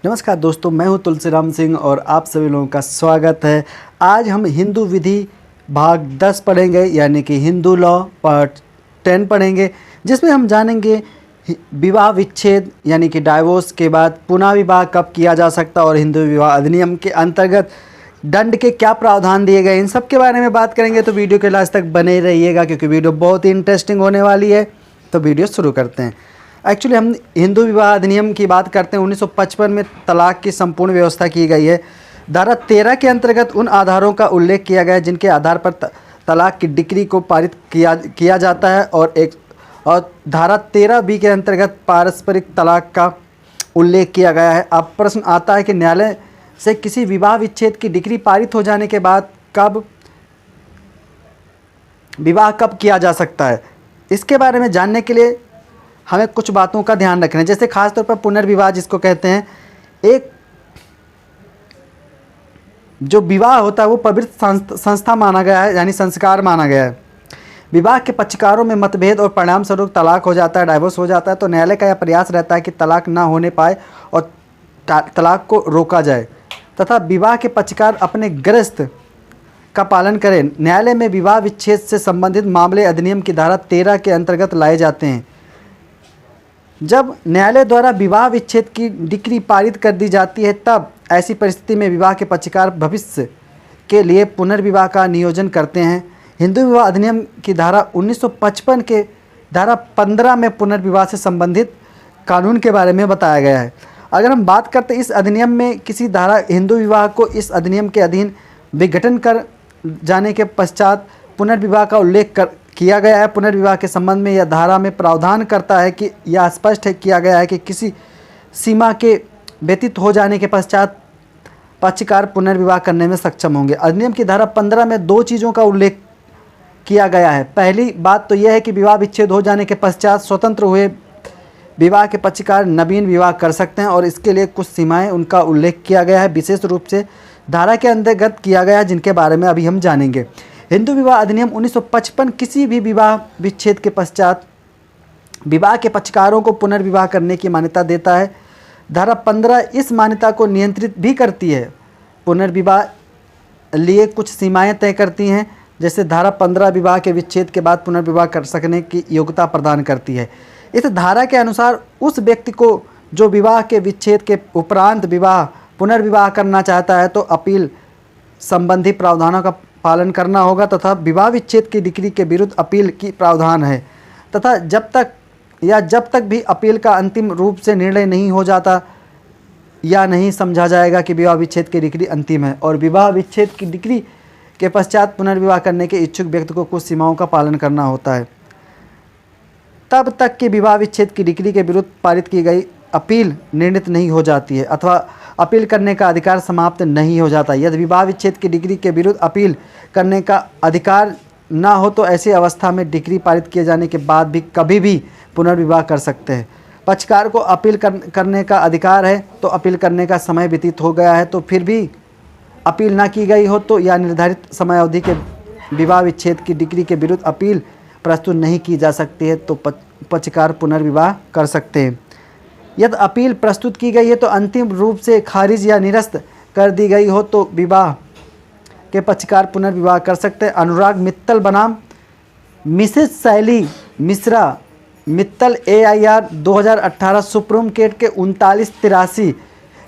नमस्कार दोस्तों, मैं हूं तुलसीराम सिंह और आप सभी लोगों का स्वागत है। आज हम हिंदू विधि भाग 10 पढ़ेंगे, यानी कि हिंदू लॉ पार्ट 10 पढ़ेंगे, जिसमें हम जानेंगे विवाह विच्छेद यानी कि डाइवोर्स के बाद पुनः विवाह कब किया जा सकता है और हिंदू विवाह अधिनियम के अंतर्गत दंड के क्या प्रावधान दिए गए, इन सब के बारे में बात करेंगे। तो वीडियो के लास्ट तक बने रहिएगा क्योंकि वीडियो बहुत ही इंटरेस्टिंग होने वाली है। तो वीडियो शुरू करते हैं। एक्चुअली हम हिंदू विवाह अधिनियम की बात करते हैं। 1955 में तलाक की संपूर्ण व्यवस्था की गई है। धारा 13 के अंतर्गत उन आधारों का उल्लेख किया गया है जिनके आधार पर तलाक की डिक्री को पारित किया जाता है और धारा 13B के अंतर्गत पारस्परिक तलाक का उल्लेख किया गया है। अब प्रश्न आता है कि न्यायालय से किसी विवाह विच्छेद की डिक्री पारित हो जाने के बाद विवाह कब किया जा सकता है, इसके बारे में जानने के लिए हमें कुछ बातों का ध्यान रखना है। जैसे खासतौर पर पुनर्विवाह जिसको कहते हैं, एक जो विवाह होता है वो पवित्र संस्था माना गया है, यानी संस्कार माना गया है। विवाह के पक्षकारों में मतभेद और परिणाम स्वरूप तलाक हो जाता है, डाइवोर्स हो जाता है, तो न्यायालय का यह प्रयास रहता है कि तलाक ना होने पाए और तलाक को रोका जाए तथा विवाह के पक्षकार अपने ग्रस्त का पालन करें। न्यायालय में विवाह विच्छेद से संबंधित मामले अधिनियम की धारा 13 के अंतर्गत लाए जाते हैं। जब न्यायालय द्वारा विवाह विच्छेद की डिक्री पारित कर दी जाती है, तब ऐसी परिस्थिति में विवाह के पक्षकार भविष्य के लिए पुनर्विवाह का नियोजन करते हैं। हिंदू विवाह अधिनियम की धारा 1955 के धारा 15 में पुनर्विवाह से संबंधित कानून के बारे में बताया गया है। अगर हम बात करते इस अधिनियम में किसी धारा हिंदू विवाह को इस अधिनियम के अधीन विघटन कर जाने के पश्चात पुनर्विवाह का उल्लेख किया गया है। पुनर्विवाह के संबंध में यह धारा में प्रावधान करता है कि यह स्पष्ट किया गया है कि किसी सीमा के व्यतीत हो जाने के पश्चात पक्षकार पुनर्विवाह करने में सक्षम होंगे। अधिनियम की धारा 15 में दो चीज़ों का उल्लेख किया गया है। पहली बात तो यह है कि विवाह विच्छेद हो जाने के पश्चात स्वतंत्र हुए विवाह के पक्षकार नवीन विवाह कर सकते हैं और इसके लिए कुछ सीमाएं उनका उल्लेख किया गया है, विशेष रूप से धारा के अंतर्गत किया गया है, जिनके बारे में अभी हम जानेंगे। हिंदू विवाह अधिनियम 1955 किसी भी विवाह विच्छेद के पश्चात विवाह के पक्षकारों को पुनर्विवाह करने की मान्यता देता है। धारा 15 इस मान्यता को नियंत्रित भी करती है। पुनर्विवाह लिए कुछ सीमाएं तय करती हैं। जैसे धारा 15 विवाह के विच्छेद के बाद पुनर्विवाह कर सकने की योग्यता प्रदान करती है। इस धारा के अनुसार उस व्यक्ति को जो विवाह के विच्छेद के उपरांत पुनर्विवाह करना चाहता है तो अपील संबंधी प्रावधानों का पालन करना होगा तथा विवाह विच्छेद की डिक्री के विरुद्ध अपील की प्रावधान है तथा जब तक भी अपील का अंतिम रूप से निर्णय नहीं हो जाता या नहीं समझा जाएगा कि विवाह विच्छेद की डिक्री अंतिम है और विवाह विच्छेद की डिक्री के पश्चात पुनर्विवाह करने के इच्छुक व्यक्ति को कुछ सीमाओं का पालन करना होता है, तब तक कि विवाह विच्छेद की डिक्री के विरुद्ध पारित की गई अपील निर्णित नहीं हो जाती है अथवा अपील करने का अधिकार समाप्त नहीं हो जाता। यदि विवाह विच्छेद की डिक्री के विरुद्ध अपील करने का अधिकार ना हो तो ऐसी अवस्था में डिक्री पारित किए जाने के बाद भी कभी भी पुनर्विवाह कर सकते हैं। पक्षकार को अपील करने का अधिकार है, तो अपील करने का समय व्यतीत हो गया है तो फिर भी अपील ना की गई हो तो या निर्धारित समय अवधि के विवाह विच्छेद की डिक्री के विरुद्ध अपील प्रस्तुत नहीं की जा सकती है तो पक्षकार पुनर्विवाह कर सकते हैं। यदि अपील प्रस्तुत की गई है तो अंतिम रूप से खारिज या निरस्त कर दी गई हो तो विवाह के पक्षकार पुनर्विवाह कर सकते हैं। अनुराग मित्तल बनाम मिसेस शैली Mishra Mittal AIR 2018 supreme court के 3983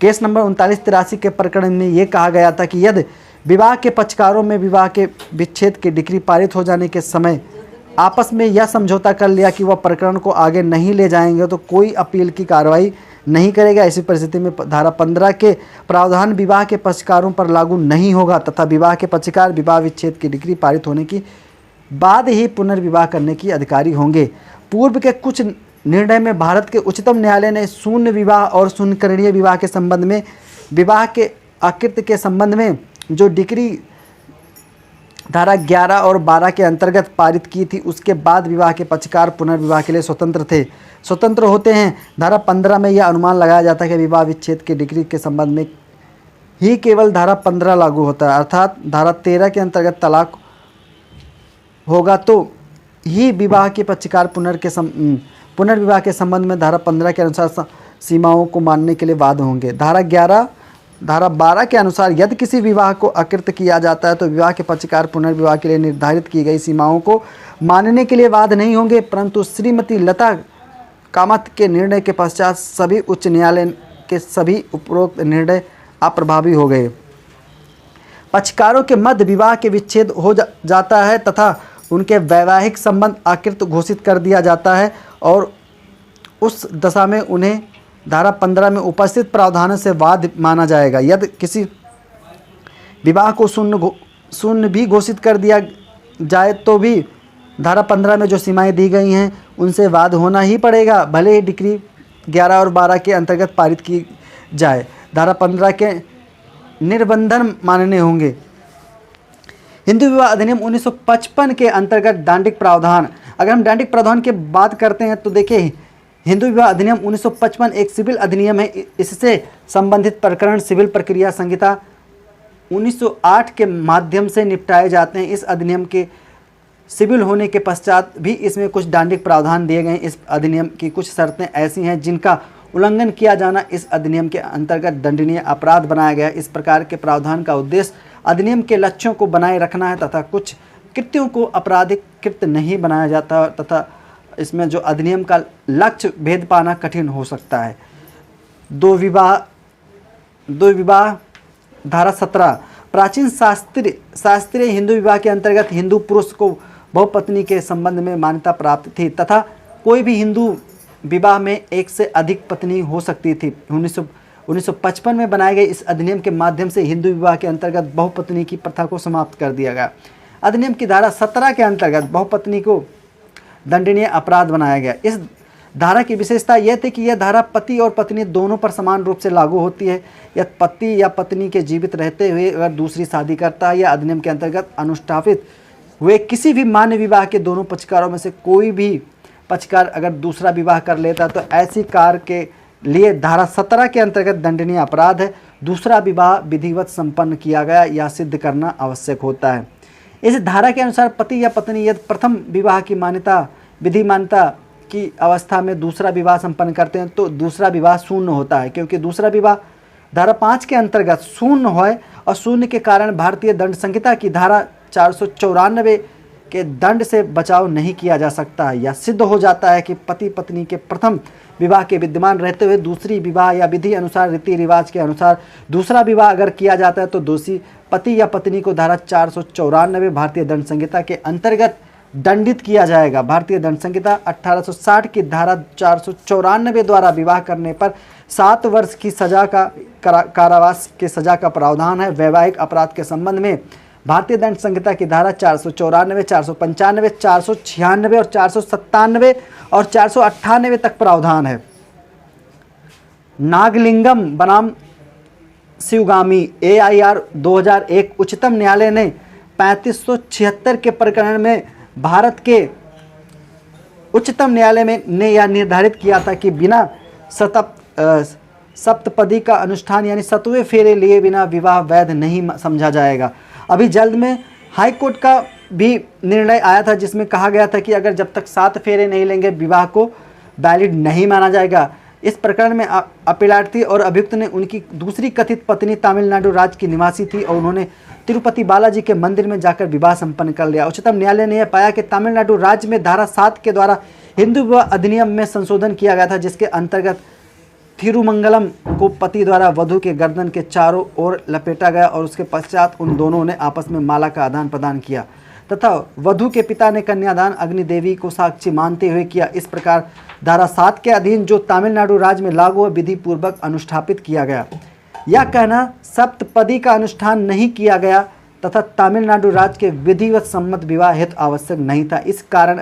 केस नंबर 3983 के प्रकरण में ये कहा गया था कि यदि विवाह के पक्षकारों में विवाह के विच्छेद की डिक्री पारित हो जाने के समय आपस में यह समझौता कर लिया कि वह प्रकरण को आगे नहीं ले जाएंगे तो कोई अपील की कार्रवाई नहीं करेगा। ऐसी परिस्थिति में धारा 15 के प्रावधान विवाह के पक्षकारों पर लागू नहीं होगा तथा विवाह के पक्षकार विवाह विच्छेद की डिक्री पारित होने की बाद ही पुनर्विवाह करने की अधिकारी होंगे। पूर्व के कुछ निर्णय में भारत के उच्चतम न्यायालय ने शून्य विवाह और शून्यकरणीय विवाह के संबंध में विवाह के अकृत्य के संबंध में जो डिक्री धारा 11 और 12 के अंतर्गत पारित की थी, उसके बाद विवाह के पक्षकार पुनर्विवाह के लिए स्वतंत्र होते हैं। धारा 15 में यह अनुमान लगाया जाता है कि विवाह विच्छेद के डिक्री के संबंध में ही केवल धारा 15 लागू होता है, अर्थात धारा 13 के अंतर्गत तलाक होगा तो ही विवाह के पक्षकार पुनर्विवाह के संबंध में धारा 15 के अनुसार सीमाओं को मानने के लिए बाध्य होंगे। धारा 12 के अनुसार यदि किसी विवाह को अकृत किया जाता है तो विवाह के पक्षकार पुनर्विवाह के लिए निर्धारित की गई सीमाओं को मानने के लिए बाध्य नहीं होंगे, परंतु श्रीमती लता कामत के निर्णय के पश्चात सभी उच्च न्यायालय के सभी उपरोक्त निर्णय अप्रभावी हो गए। पक्षकारों के मध्य विवाह के विच्छेद हो जाता है तथा उनके वैवाहिक संबंध अकृत घोषित कर दिया जाता है और उस दशा में उन्हें धारा 15 में उपस्थित प्रावधानों से वाद माना जाएगा। यदि किसी विवाह को शून्य भी घोषित कर दिया जाए तो भी धारा 15 में जो सीमाएं दी गई हैं उनसे वाद होना ही पड़ेगा, भले ही डिक्री 11 और 12 के अंतर्गत पारित की जाए। धारा 15 के निर्बंधन मानने होंगे। हिंदू विवाह अधिनियम 1955 के अंतर्गत दंडिक प्रावधान, अगर हम दंडिक प्रावधान की बात करते हैं तो देखिए हिंदू विवाह अधिनियम 1955 एक सिविल अधिनियम है। इससे संबंधित प्रकरण सिविल प्रक्रिया संहिता 1908 के माध्यम से निपटाए जाते हैं। इस अधिनियम के सिविल होने के पश्चात भी इसमें कुछ दंडिक प्रावधान दिए गए हैं। इस अधिनियम की कुछ शर्तें ऐसी हैं जिनका उल्लंघन किया जाना इस अधिनियम के अंतर्गत दंडनीय अपराध बनाया गया। इस प्रकार के प्रावधान का उद्देश्य अधिनियम के लक्ष्यों को बनाए रखना है तथा कुछ कृत्यों को आपराधिक कृत्य नहीं बनाया जाता तथा इसमें जो अधिनियम का लक्ष्य भेद पाना कठिन हो सकता है। दो विवाह धारा 17 प्राचीन शास्त्रीय हिंदू विवाह के अंतर्गत हिंदू पुरुष को बहुपत्नी के संबंध में मान्यता प्राप्त थी तथा कोई भी हिंदू विवाह में एक से अधिक पत्नी हो सकती थी। 1955 में बनाए गए इस अधिनियम के माध्यम से हिंदू विवाह के अंतर्गत बहुपत्नी की प्रथा को समाप्त कर दिया गया। अधिनियम की धारा 17 के अंतर्गत बहुपत्नी को दंडनीय अपराध बनाया गया। इस धारा की विशेषता यह थी कि यह धारा पति और पत्नी दोनों पर समान रूप से लागू होती है। यह पति या पत्नी के जीवित रहते हुए अगर दूसरी शादी करता है या अधिनियम के अंतर्गत अनुष्ठापित हुए किसी भी मान्य विवाह के दोनों पक्षकारों में से कोई भी पक्षकार अगर दूसरा विवाह कर लेता है तो ऐसी कार्य के लिए धारा 17 के अंतर्गत दंडनीय अपराध है। दूसरा विवाह विधिवत संपन्न किया गया या सिद्ध करना आवश्यक होता है। इस धारा के अनुसार पति या पत्नी यदि प्रथम विवाह की विधि मान्यता की अवस्था में दूसरा विवाह संपन्न करते हैं तो दूसरा विवाह शून्य होता है, क्योंकि दूसरा विवाह धारा 5 के अंतर्गत शून्य है और शून्य के कारण भारतीय दंड संहिता की धारा 494 के दंड से बचाव नहीं किया जा सकता है। या सिद्ध हो जाता है कि पति पत्नी के प्रथम विवाह के विद्यमान रहते हुए दूसरी विवाह या विधि अनुसार रीति रिवाज के अनुसार दूसरा विवाह अगर किया जाता है तो दोषी पति या पत्नी को धारा 494 भारतीय दंड संहिता के अंतर्गत दंडित किया जाएगा। भारतीय दंड संहिता 1860 की धारा 494 द्वारा विवाह करने पर 7 वर्ष की सजा का कारावास की सजा का प्रावधान है। वैवाहिक अपराध के संबंध में भारतीय दंड संहिता की धारा 494, 495, 496 और 497 और 498 तक प्रावधान है। नागलिंगम बनाम शिवगामी AIR 2001 उच्चतम न्यायालय ने 3576 के प्रकरण में भारत के उच्चतम न्यायालय में ने यह निर्धारित किया था कि बिना सप्तपदी का अनुष्ठान यानी 7वें फेरे लिए बिना विवाह वैध नहीं समझा जाएगा। अभी जल्द में हाई कोर्ट का भी निर्णय आया था जिसमें कहा गया था कि अगर जब तक 7 फेरे नहीं लेंगे विवाह को वैलिड नहीं माना जाएगा। इस प्रकरण में अपीलार्थी और अभियुक्त ने उनकी दूसरी कथित पत्नी तमिलनाडु राज्य की निवासी थी और उन्होंने तिरुपति बालाजी के मंदिर में जाकर विवाह संपन्न कर लिया। उच्चतम न्यायालय ने यह पाया कि तमिलनाडु राज्य में धारा 7 के द्वारा हिंदू विवाह अधिनियम में संशोधन किया गया था, जिसके अंतर्गत थिरुमंगलम को पति द्वारा वधू के गर्दन के चारों ओर लपेटा गया और उसके पश्चात उन दोनों ने आपस में माला का आदान प्रदान किया तथा वधू के पिता ने कन्यादान अग्नि देवी को साक्षी मानते हुए किया। इस प्रकार धारा 7 के अधीन जो तमिलनाडु राज्य में लागू व विधि पूर्वक अनुष्ठापित किया गया। यह कहना सप्तपदी का अनुष्ठान नहीं किया गया तथा तमिलनाडु राज्य के विधिवत सम्मत विवाह हेतु आवश्यक नहीं था। इस कारण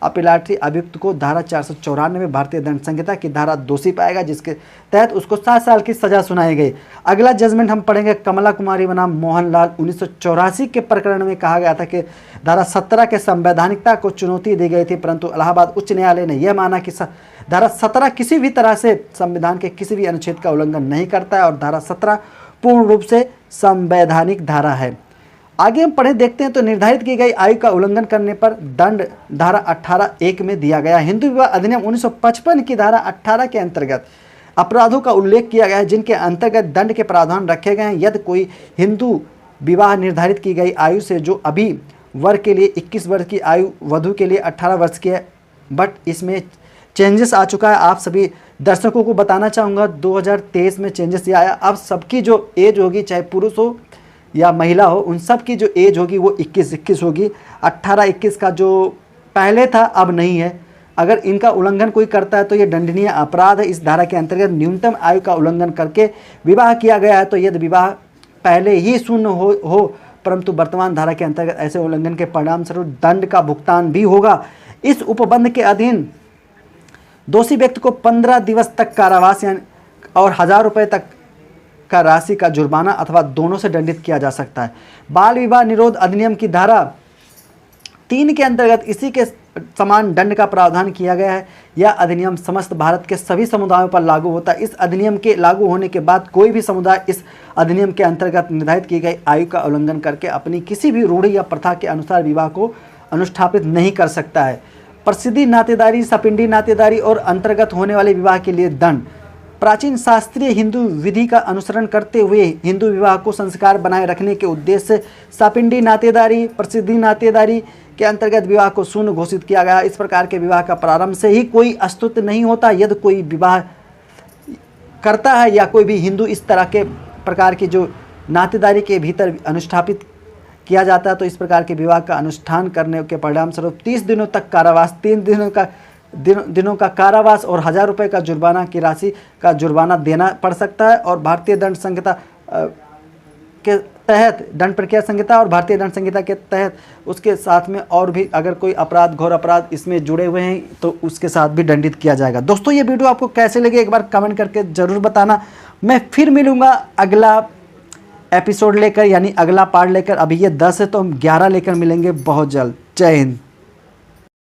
अपीलार्थी अभियुक्त को धारा 494 भारतीय दंड संहिता की धारा दोषी पाएगा, जिसके तहत उसको 7 साल की सजा सुनाई गई। अगला जजमेंट हम पढ़ेंगे कमला कुमारी बनाम मोहनलाल 1984 के प्रकरण में कहा गया था कि धारा 17 के संवैधानिकता को चुनौती दी गई थी, परंतु इलाहाबाद उच्च न्यायालय ने यह माना कि धारा 17 किसी भी तरह से संविधान के किसी भी अनुच्छेद का उल्लंघन नहीं करता है और धारा 17 पूर्ण रूप से संवैधानिक धारा है। आगे हम पढ़े देखते हैं तो निर्धारित की गई आयु का उल्लंघन करने पर दंड धारा 18(1) में दिया गया। हिंदू विवाह अधिनियम 1955 की धारा 18 के अंतर्गत अपराधों का उल्लेख किया गया है जिनके अंतर्गत दंड के प्रावधान रखे गए हैं। यदि कोई हिंदू विवाह निर्धारित की गई आयु से, जो अभी वर के लिए 21 वर्ष की आयु, वधु के लिए 18 वर्ष की है, बट इसमें चेंजेस आ चुका है। आप सभी दर्शकों को बताना चाहूँगा 2023 में चेंजेस ये आया। अब सबकी जो एज होगी, चाहे पुरुष हो या महिला हो, उन सब की जो एज होगी वो 21 होगी। 18-21 का जो पहले था अब नहीं है। अगर इनका उल्लंघन कोई करता है तो ये दंडनीय अपराध है। इस धारा के अंतर्गत न्यूनतम आयु का उल्लंघन करके विवाह किया गया है तो यदि विवाह पहले ही शून्य हो परंतु वर्तमान धारा के अंतर्गत ऐसे उल्लंघन के परिणाम स्वरूप दंड का भुगतान भी होगा। इस उपबंध के अधीन दोषी व्यक्ति को 15 दिवस तक कारावास और 1000 रुपये तक का राशि का जुर्माना अथवा दोनों से दंडित किया जा सकता है। बाल विवाह निरोध अधिनियम की धारा 3 के अंतर्गत इसी के समान दंड का प्रावधान किया गया है। यह अधिनियम समस्त भारत के सभी समुदायों पर लागू होता है। इस अधिनियम के लागू होने के बाद कोई भी समुदाय इस अधिनियम के अंतर्गत निर्धारित की गई आयु का उल्लंघन करके अपनी किसी भी रूढ़ि या प्रथा के अनुसार विवाह को अनुष्ठापित नहीं कर सकता है। प्रसिद्धि नातेदारी, सपिंडी नातेदारी और अंतर्गत होने वाले विवाह के लिए दंड। प्राचीन शास्त्रीय हिंदू विधि का अनुसरण करते हुए हिंदू विवाह को संस्कार बनाए रखने के उद्देश्य से सपिंडी नातेदारी, प्रसिद्धि नातेदारी के अंतर्गत विवाह को शून्य घोषित किया गया। इस प्रकार के विवाह का प्रारंभ से ही कोई अस्तित्व नहीं होता। यदि कोई विवाह करता है या कोई भी हिंदू इस तरह के प्रकार की जो नातेदारी के भीतर अनुष्ठापित किया जाता है तो इस प्रकार के विवाह का अनुष्ठान करने के परिणाम स्वरूप 30 दिनों तक कारावास, 3 दिनों का कारावास और 1000 रुपये का जुर्माना की राशि का जुर्माना देना पड़ सकता है। और भारतीय दंड संहिता के तहत, दंड प्रक्रिया संहिता और भारतीय दंड संहिता के तहत उसके साथ में और भी अगर कोई अपराध, घोर अपराध इसमें जुड़े हुए हैं तो उसके साथ भी दंडित किया जाएगा। दोस्तों ये वीडियो आपको कैसे लगे एक बार कमेंट करके ज़रूर बताना। मैं फिर मिलूँगा अगला एपिसोड लेकर, यानी अगला पार्ट लेकर। अभी ये 10 है तो हम 11 लेकर मिलेंगे बहुत जल्द। जय हिंद।